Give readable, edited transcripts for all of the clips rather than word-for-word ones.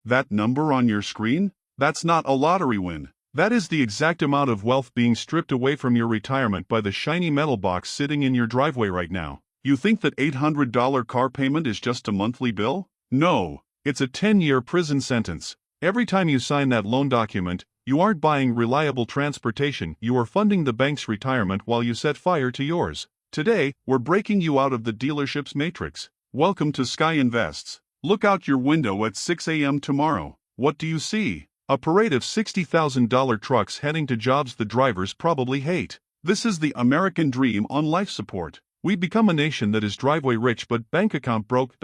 That number on your screen? That's not a lottery win. That is the exact amount of wealth being stripped away from your retirement by the shiny metal box sitting in your driveway right now. You think that $800 car payment is just a monthly bill? No, it's a 10-year prison sentence. Every time you sign that loan document, you aren't buying reliable transportation, you are funding the bank's retirement while you set fire to yours. Today, we're breaking you out of the dealership's matrix. Welcome to Sky Invests. Look out your window at 6 a.m. tomorrow. What do you see? A parade of $60,000 trucks heading to jobs the drivers probably hate. This is the American dream on life support. We become a nation that is driveway rich but bank account broke.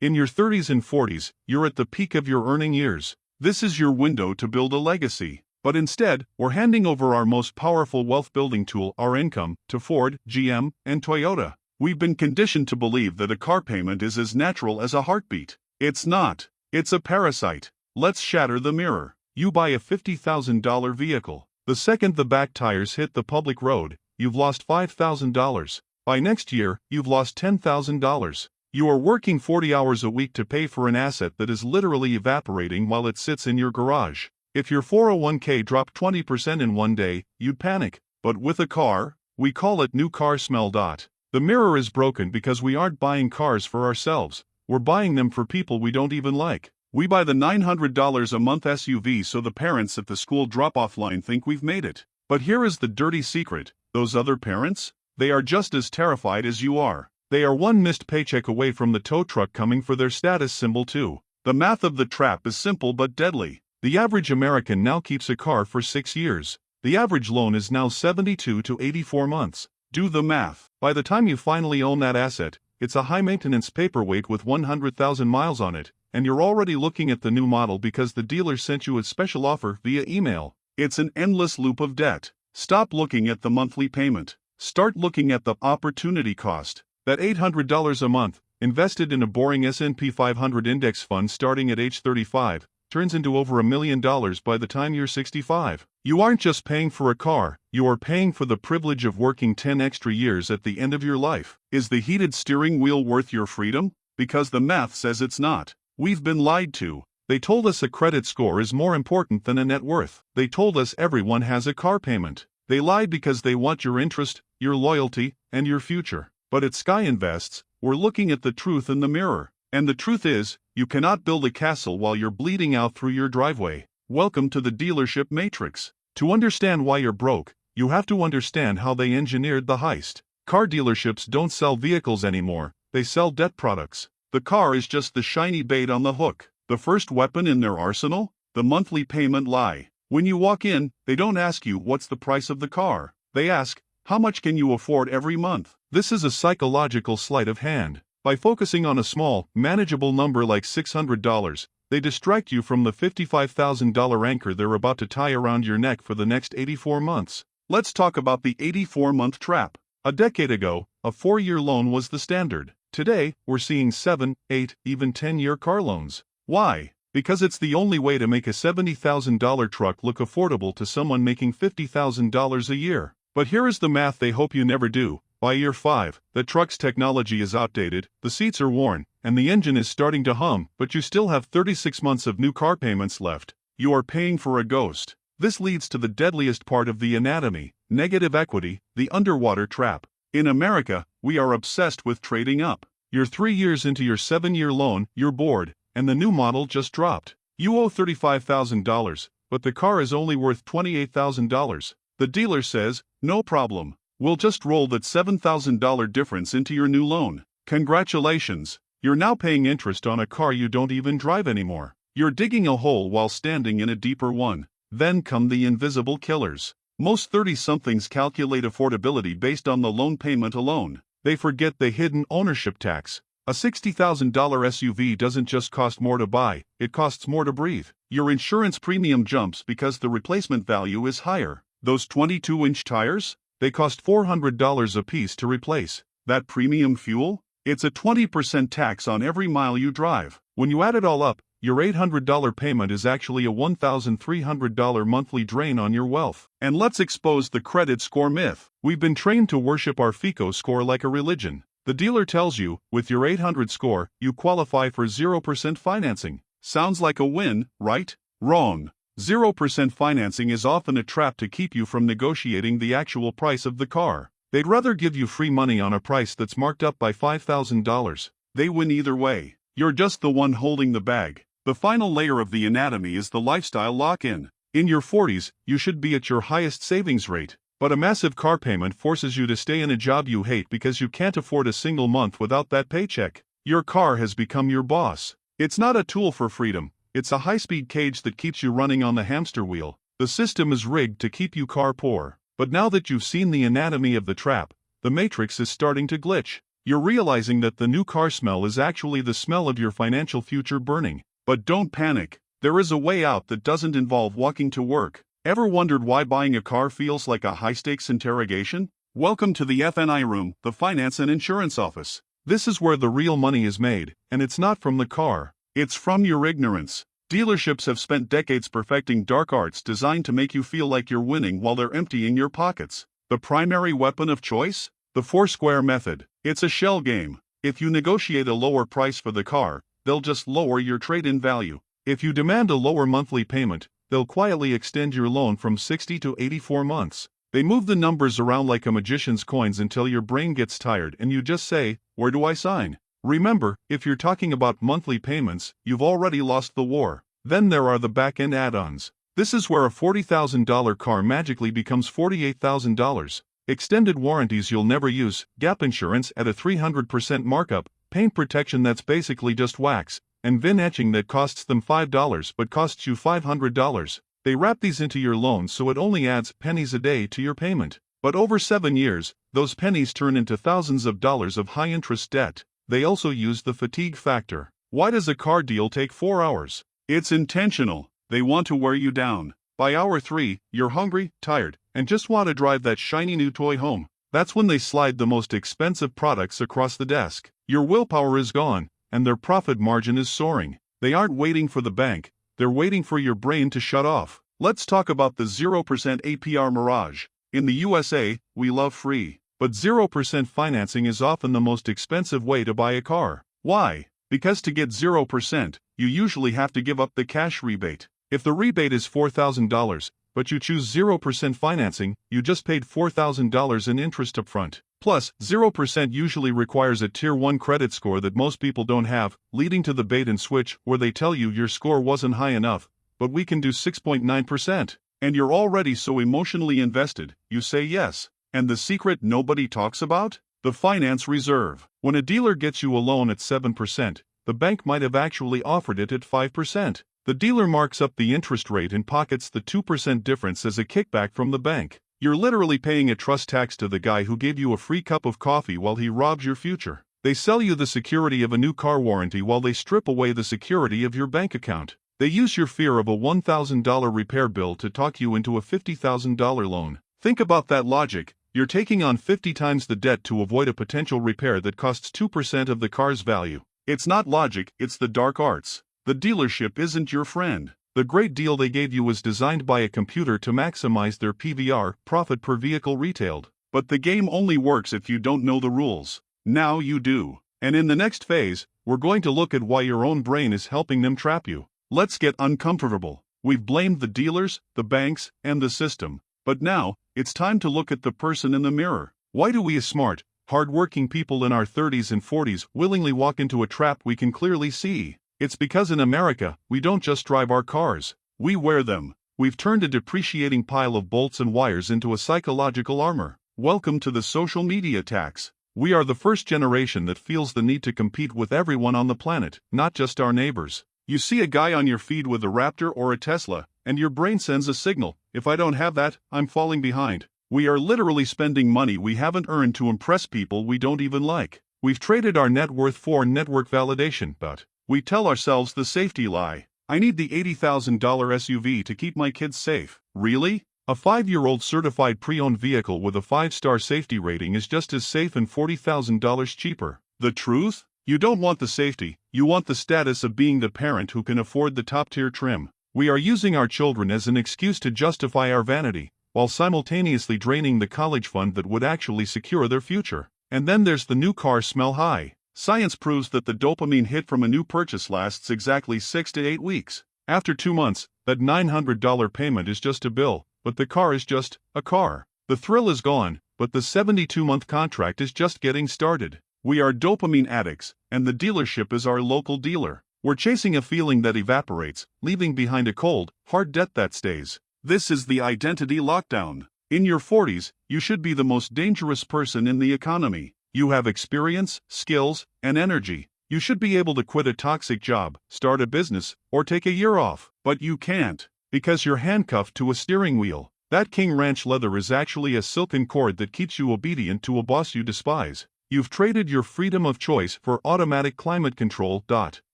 In your 30s and 40s, you're at the peak of your earning years. This is your window to build a legacy. But instead, we're handing over our most powerful wealth building tool, our income, to Ford, GM, and Toyota. We've been conditioned to believe that a car payment is as natural as a heartbeat. It's not. It's a parasite. Let's shatter the mirror. You buy a $50,000 vehicle. The second the back tires hit the public road, you've lost $5,000. By next year, you've lost $10,000. You are working 40 hours a week to pay for an asset that is literally evaporating while it sits in your garage. If your 401k dropped 20% in one day, you'd panic. But with a car, we call it new car smell. The mirror is broken because we aren't buying cars for ourselves. We're buying them for people we don't even like. We buy the $900 a month SUV so the parents at the school drop-off line think we've made it. But here is the dirty secret. Those other parents? They are just as terrified as you are. They are one missed paycheck away from the tow truck coming for their status symbol too. The math of the trap is simple but deadly. The average American now keeps a car for 6 years. The average loan is now 72 to 84 months. Do the math. By the time you finally own that asset, it's a high-maintenance paperweight with 100,000 miles on it, and you're already looking at the new model because the dealer sent you a special offer via email. It's an endless loop of debt. Stop looking at the monthly payment. Start looking at the opportunity cost. That $800 a month, invested in a boring S&P 500 index fund starting at age 35, turns into over $1 million by the time you're 65. You aren't just paying for a car, you are paying for the privilege of working 10 extra years at the end of your life. Is the heated steering wheel worth your freedom? Because the math says it's not. We've been lied to. They told us a credit score is more important than a net worth. They told us everyone has a car payment. They lied because they want your interest, your loyalty, and your future. But at Sky Invests, we're looking at the truth in the mirror. And the truth is, you cannot build a castle while you're bleeding out through your driveway. Welcome to the dealership matrix. To understand why you're broke, you have to understand how they engineered the heist. Car dealerships don't sell vehicles anymore, they sell debt products. The car is just the shiny bait on the hook. The first weapon in their arsenal? The monthly payment lie. When you walk in, they don't ask you what's the price of the car. They ask, how much can you afford every month? This is a psychological sleight of hand. By focusing on a small, manageable number like $600, they distract you from the $55,000 anchor they're about to tie around your neck for the next 84 months. Let's talk about the 84-month trap. A decade ago, a 4-year loan was the standard. Today, we're seeing 7, 8, even 10-year car loans. Why? Because it's the only way to make a $70,000 truck look affordable to someone making $50,000 a year. But here is the math they hope you never do. By year 5, the truck's technology is outdated, the seats are worn, and the engine is starting to hum, but you still have 36 months of new car payments left. You are paying for a ghost. This leads to the deadliest part of the anatomy, negative equity, the underwater trap. In America, we are obsessed with trading up. You're 3 years into your 7-year loan, you're bored, and the new model just dropped. You owe $35,000, but the car is only worth $28,000. The dealer says, no problem. We'll just roll that $7,000 difference into your new loan. Congratulations! You're now paying interest on a car you don't even drive anymore. You're digging a hole while standing in a deeper one. Then come the invisible killers. Most 30-somethings calculate affordability based on the loan payment alone. They forget the hidden ownership tax. A $60,000 SUV doesn't just cost more to buy, it costs more to breathe. Your insurance premium jumps because the replacement value is higher. Those 22-inch tires? They cost $400 a piece to replace. That premium fuel? It's a 20% tax on every mile you drive. When you add it all up, your $800 payment is actually a $1,300 monthly drain on your wealth. And let's expose the credit score myth. We've been trained to worship our FICO score like a religion. The dealer tells you, with your 800 score, you qualify for 0% financing. Sounds like a win, right? Wrong. 0% financing is often a trap to keep you from negotiating the actual price of the car. They'd rather give you free money on a price that's marked up by $5,000. They win either way. You're just the one holding the bag. The final layer of the anatomy is the lifestyle lock-in. In your 40s, you should be at your highest savings rate, but a massive car payment forces you to stay in a job you hate because you can't afford a single month without that paycheck. Your car has become your boss. It's not a tool for freedom. It's a high-speed cage that keeps you running on the hamster wheel. The system is rigged to keep you car poor. But now that you've seen the anatomy of the trap, the matrix is starting to glitch. You're realizing that the new car smell is actually the smell of your financial future burning. But don't panic. There is a way out that doesn't involve walking to work. Ever wondered why buying a car feels like a high-stakes interrogation? Welcome to the F&I room, the finance and insurance office. This is where the real money is made, and it's not from the car. It's from your ignorance. Dealerships have spent decades perfecting dark arts designed to make you feel like you're winning while they're emptying your pockets. The primary weapon of choice? The four-square method. It's a shell game. If you negotiate a lower price for the car, they'll just lower your trade-in value. If you demand a lower monthly payment, they'll quietly extend your loan from 60 to 84 months. They move the numbers around like a magician's coins until your brain gets tired and you just say, "Where do I sign?" Remember, if you're talking about monthly payments, you've already lost the war. Then there are the back-end add-ons. This is where a $40,000 car magically becomes $48,000. Extended warranties you'll never use, gap insurance at a 300% markup, paint protection that's basically just wax, and VIN etching that costs them $5 but costs you $500. They wrap these into your loan so it only adds pennies a day to your payment. But over 7 years, those pennies turn into thousands of dollars of high-interest debt. They also use the fatigue factor. Why does a car deal take 4 hours? It's intentional. They want to wear you down. By hour 3, you're hungry, tired, and just want to drive that shiny new toy home. That's when they slide the most expensive products across the desk. Your willpower is gone, and their profit margin is soaring. They aren't waiting for the bank. They're waiting for your brain to shut off. Let's talk about the 0% APR mirage. In the USA, we love free. But 0% financing is often the most expensive way to buy a car. Why? Because to get 0%, you usually have to give up the cash rebate. If the rebate is $4,000, but you choose 0% financing, you just paid $4,000 in interest upfront. Plus, 0% usually requires a Tier 1 credit score that most people don't have, leading to the bait and switch where they tell you your score wasn't high enough, but we can do 6.9%. And you're already so emotionally invested, you say yes. And the secret nobody talks about? The finance reserve. When a dealer gets you a loan at 7%, the bank might have actually offered it at 5%. The dealer marks up the interest rate and pockets the 2% difference as a kickback from the bank. You're literally paying a trust tax to the guy who gave you a free cup of coffee while he robs your future. They sell you the security of a new car warranty while they strip away the security of your bank account. They use your fear of a $1,000 repair bill to talk you into a $50,000 loan. Think about that logic. You're taking on 50 times the debt to avoid a potential repair that costs 2% of the car's value. It's not logic, it's the dark arts. The dealership isn't your friend. The great deal they gave you was designed by a computer to maximize their PVR, profit per vehicle retailed. But the game only works if you don't know the rules. Now you do. And in the next phase, we're going to look at why your own brain is helping them trap you. Let's get uncomfortable. We've blamed the dealers, the banks, and the system. But now, it's time to look at the person in the mirror. Why do we as smart, hard-working people in our 30s and 40s willingly walk into a trap we can clearly see? It's because in America, we don't just drive our cars, we wear them. We've turned a depreciating pile of bolts and wires into a psychological armor. Welcome to the social media tax. We are the first generation that feels the need to compete with everyone on the planet, not just our neighbors. You see a guy on your feed with a Raptor or a Tesla, and your brain sends a signal. If I don't have that, I'm falling behind. We are literally spending money we haven't earned to impress people we don't even like. We've traded our net worth for network validation, but we tell ourselves the safety lie. I need the $80,000 SUV to keep my kids safe. Really? A 5-year-old certified pre-owned vehicle with a 5-star safety rating is just as safe and $40,000 cheaper. The truth? You don't want the safety, you want the status of being the parent who can afford the top-tier trim. We are using our children as an excuse to justify our vanity, while simultaneously draining the college fund that would actually secure their future. And then there's the new car smell high. Science proves that the dopamine hit from a new purchase lasts exactly 6 to 8 weeks. After 2 months, that $900 payment is just a bill, but the car is just a car. The thrill is gone, but the 72-month contract is just getting started. We are dopamine addicts, and the dealership is our local dealer. We're chasing a feeling that evaporates, leaving behind a cold, hard debt that stays. This is the identity lockdown. In your 40s, you should be the most dangerous person in the economy. You have experience, skills, and energy. You should be able to quit a toxic job, start a business, or take a year off. But you can't, because you're handcuffed to a steering wheel. That King Ranch leather is actually a silken cord that keeps you obedient to a boss you despise. You've traded your freedom of choice for automatic climate control.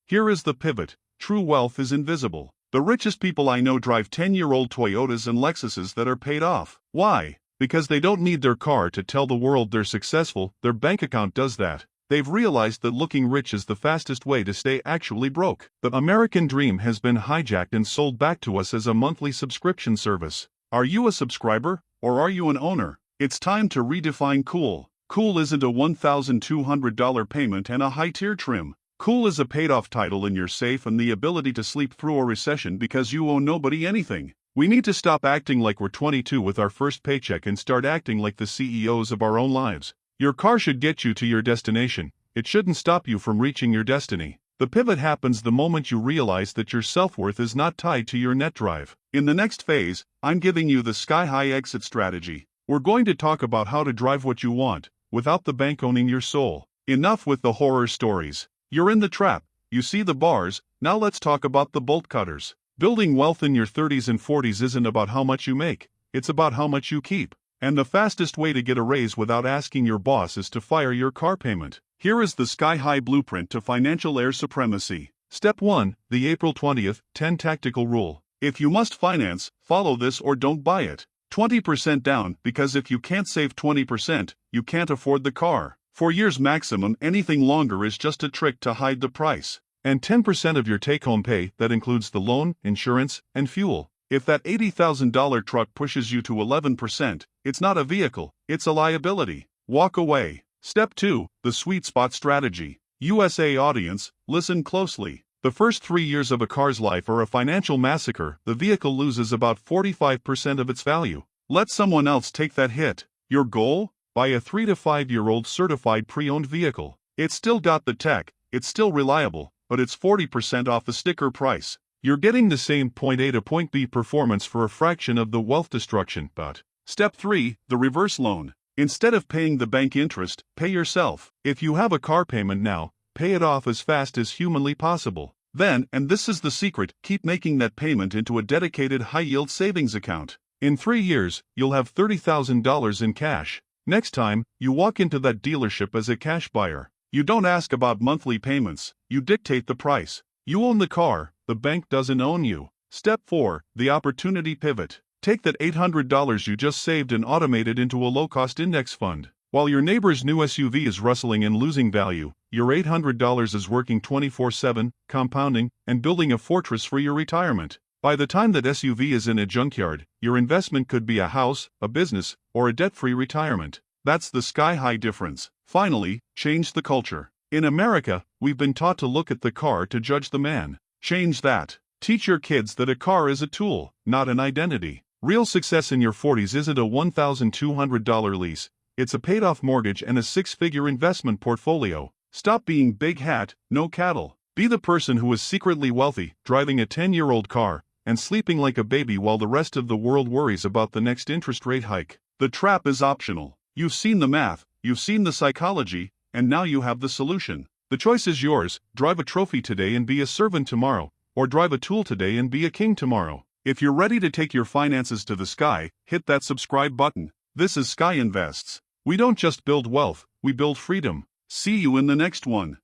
Here is the pivot. True wealth is invisible. The richest people I know drive 10-year-old Toyotas and Lexuses that are paid off. Why? Because they don't need their car to tell the world they're successful, their bank account does that. They've realized that looking rich is the fastest way to stay actually broke. The American dream has been hijacked and sold back to us as a monthly subscription service. Are you a subscriber, or are you an owner? It's time to redefine cool. Cool isn't a $1,200 payment and a high-tier trim. Cool is a paid-off title in your safe and the ability to sleep through a recession because you owe nobody anything. We need to stop acting like we're 22 with our first paycheck and start acting like the CEOs of our own lives. Your car should get you to your destination. It shouldn't stop you from reaching your destiny. The pivot happens the moment you realize that your self-worth is not tied to your net drive. In the next phase, I'm giving you the sky-high exit strategy. We're going to talk about how to drive what you want, without the bank owning your soul. Enough with the horror stories. You're in the trap. You see the bars, now let's talk about the bolt cutters. Building wealth in your 30s and 40s isn't about how much you make, it's about how much you keep. And the fastest way to get a raise without asking your boss is to fire your car payment. Here is the sky-high blueprint to financial air supremacy. Step 1, the April 20th, 10 tactical rule. If you must finance, follow this or don't buy it. 20% down, because if you can't save 20%, you can't afford the car. 4 years maximum, anything longer is just a trick to hide the price. And 10% of your take-home pay, that includes the loan, insurance, and fuel. If that $80,000 truck pushes you to 11%, it's not a vehicle, it's a liability. Walk away. Step 2, the sweet spot strategy. USA audience, listen closely. The first 3 years of a car's life are a financial massacre. The vehicle loses about 45% of its value. Let someone else take that hit. Your goal? Buy a 3 to 5-year-old certified pre-owned vehicle. It's still got the tech, it's still reliable, but it's 40% off the sticker price. You're getting the same point A to point B performance for a fraction of the wealth destruction. But step 3, the reverse loan. Instead of paying the bank interest, pay yourself. If you have a car payment now, pay it off as fast as humanly possible. Then, and this is the secret, keep making that payment into a dedicated high-yield savings account. In 3 years, you'll have $30,000 in cash. Next time, you walk into that dealership as a cash buyer. You don't ask about monthly payments, you dictate the price. You own the car, the bank doesn't own you. Step 4, the opportunity pivot. Take that $800 you just saved and automate it into a low-cost index fund. While your neighbor's new SUV is rustling and losing value, your $800 is working 24/7, compounding, and building a fortress for your retirement. By the time that SUV is in a junkyard, your investment could be a house, a business, or a debt-free retirement. That's the sky-high difference. Finally, change the culture. In America, we've been taught to look at the car to judge the man. Change that. Teach your kids that a car is a tool, not an identity. Real success in your 40s isn't a $1,200 lease. It's a paid-off mortgage and a 6-figure investment portfolio. Stop being big hat, no cattle. Be the person who is secretly wealthy, driving a 10-year-old car, and sleeping like a baby while the rest of the world worries about the next interest rate hike. The trap is optional. You've seen the math, you've seen the psychology, and now you have the solution. The choice is yours. Drive a trophy today and be a servant tomorrow, or drive a tool today and be a king tomorrow. If you're ready to take your finances to the sky, hit that subscribe button. This is Sky Invests. We don't just build wealth, we build freedom. See you in the next one.